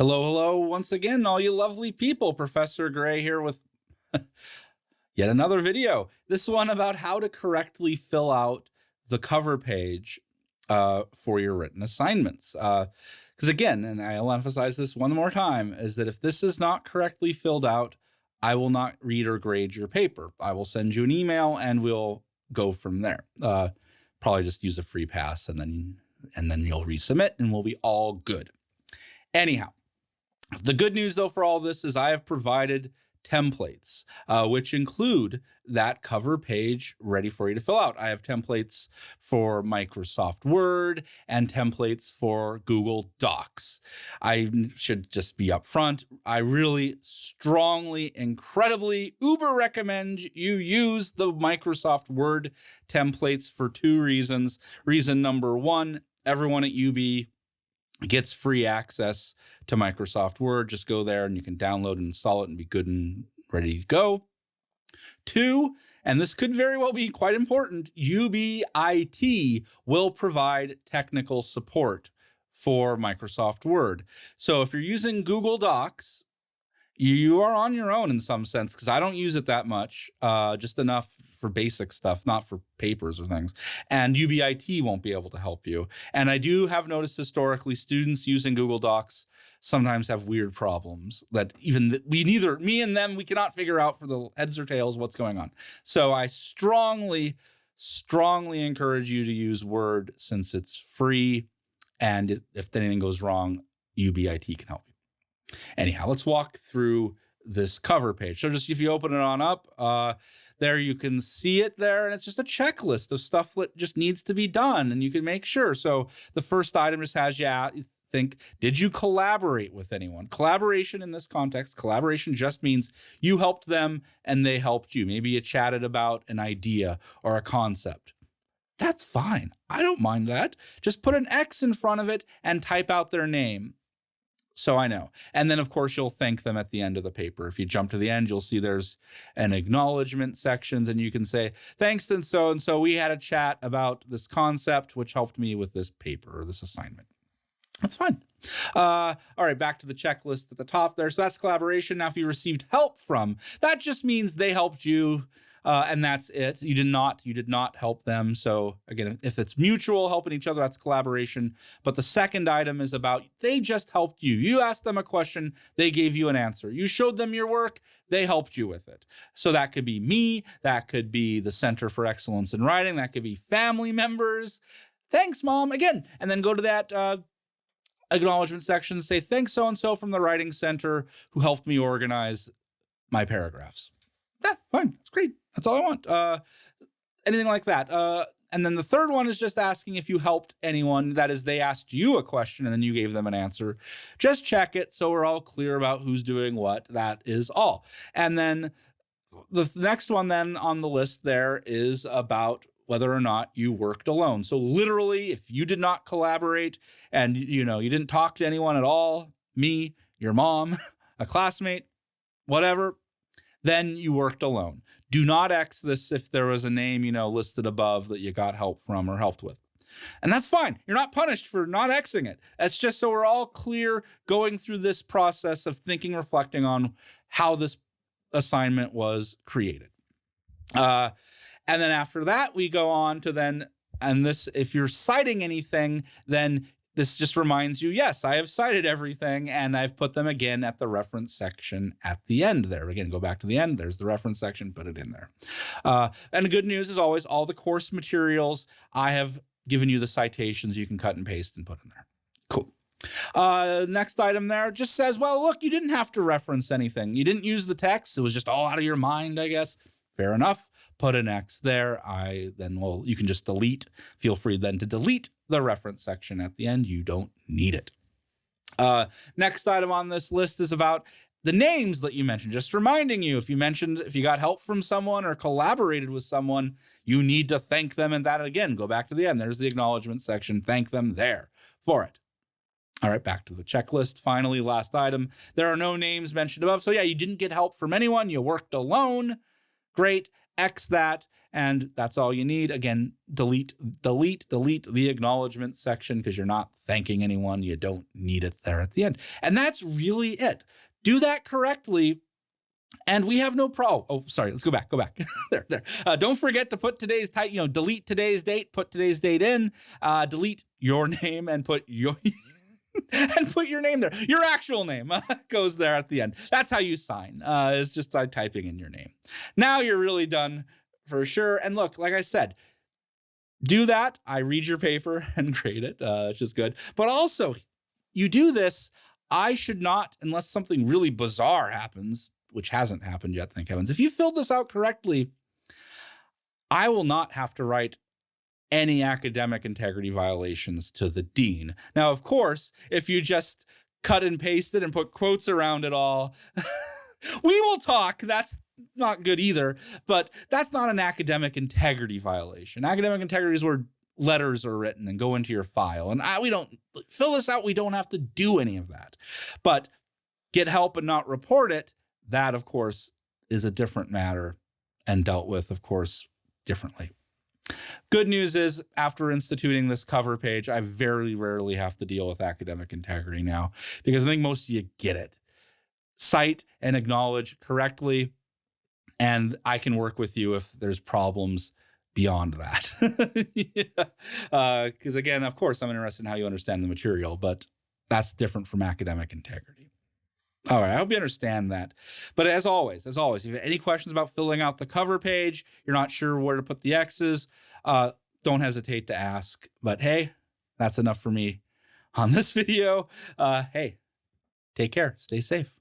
Hello, hello, once again, all you lovely people. Professor Gray here with yet another video. This one about how to correctly fill out the cover page for your written assignments. Because again, and I'll emphasize this one more time, is that if this is not correctly filled out, I will not read or grade your paper. I will send you an email and we'll go from there. Probably just use a free pass and then you'll resubmit and we'll be all good. Anyhow. The good news, though, for all this is I have provided templates, which include that cover page ready for you to fill out. I have templates for Microsoft Word and templates for Google Docs. I should just be upfront. I really strongly, incredibly, uber recommend you use the Microsoft Word templates for two reasons. Reason number one, everyone at UB gets free access to Microsoft Word. Just go there and you can download and install it and be good and ready to go. Two, and this could very well be quite important, UBIT will provide technical support for Microsoft Word. So if you're using Google Docs, you are on your own in some sense, because I don't use it that much, just enough for basic stuff, not for papers or things. And UBIT won't be able to help you. And I do have noticed historically students using Google Docs sometimes have weird problems that even me and them, we cannot figure out for the heads or tails what's going on. So I strongly encourage you to use Word since it's free. And if anything goes wrong, UBIT can help you. Anyhow, let's walk through this cover page. So just if you open it on up, there you can see it there, and it's just a checklist of stuff that just needs to be done, and you can make sure. So the first item just has you think, did you collaborate with anyone? Collaboration in this context, collaboration just means you helped them and they helped you. Maybe you chatted about an idea or a concept. That's fine. I don't mind that. Just put an X in front of it and type out their name. So I know. And then, of course, you'll thank them at the end of the paper. If you jump to the end, you'll see there's an acknowledgement sections, and you can say, thanks, and so we had a chat about this concept, which helped me with this paper or this assignment. That's fine. All right, back to the checklist at the top there. So that's collaboration. Now, if you received help from, that just means they helped you, and that's it. You did not help them. So again, if it's mutual, helping each other, that's collaboration. But the second item is about they just helped you. You asked them a question, they gave you an answer. You showed them your work, they helped you with it. So that could be me, that could be the Center for Excellence in Writing, that could be family members. Thanks, Mom. Again, and then go to that acknowledgement section, say thanks so-and-so from the Writing Center who helped me organize my paragraphs. Yeah, fine. That's great. That's all I want. Anything like that. And then the third one is just asking if you helped anyone. That is, they asked you a question and then you gave them an answer. Just check it so we're all clear about who's doing what. That is all. And then the next one then on the list there is about whether or not you worked alone. So literally, if you did not collaborate and you didn't talk to anyone at all, me, your mom, a classmate, whatever, then you worked alone. Do not X this if there was a name, listed above that you got help from or helped with. And that's fine. You're not punished for not Xing it. That's just so we're all clear going through this process of thinking, reflecting on how this assignment was created. And then after that, we go on to then, and this, if you're citing anything, then this just reminds you, yes, I have cited everything, and I've put them again at the reference section at the end there. Again, go back to the end. There's the reference section. Put it in there. And the good news is always all the course materials, I have given you the citations you can cut and paste and put in there. Cool. Next item there just says, well, look, you didn't have to reference anything. You didn't use the text. It was just all out of your mind, I guess. Fair enough. Put an X there. You can just delete. Feel free then to delete the reference section at the end. You don't need it. Next item on this list is about the names that you mentioned. Just reminding you, if you got help from someone or collaborated with someone, you need to thank them. And that again, go back to the end. There's the acknowledgement section. Thank them there for it. All right, back to the checklist. Finally, last item. There are no names mentioned above. So yeah, you didn't get help from anyone. You worked alone. Great. X that, and that's all you need. Again, delete the acknowledgement section because you're not thanking anyone. You don't need it there at the end. And that's really it. Do that correctly, and we have no problem. Oh, sorry. Let's go back. there. Don't forget to put today's delete today's date, put today's date in, delete your name and put your name there. Your actual name goes there at the end. That's how you sign. It's just by typing in your name. Now you're really done for sure. And look, like I said, do that. I read your paper and grade it. It's just good. But also, you do this, I should not, unless something really bizarre happens, which hasn't happened yet, thank heavens. If you filled this out correctly, I will not have to write any academic integrity violations to the dean. Now, of course, if you just cut and pasted and put quotes around it all, we will talk. That's not good either, but that's not an academic integrity violation. Academic integrity is where letters are written and go into your file. And we don't fill this out. We don't have to do any of that. But get help and not report it. That, of course, is a different matter and dealt with, of course, differently. Good news is, after instituting this cover page, I very rarely have to deal with academic integrity now, because I think most of you get it. Cite and acknowledge correctly, and I can work with you if there's problems beyond that. Because again, of course, I'm interested in how you understand the material, but that's different from academic integrity. All right, I hope you understand that. But as always, if you have any questions about filling out the cover page, you're not sure where to put the X's, don't hesitate to ask. But hey, that's enough for me on this video. Hey, take care. Stay safe.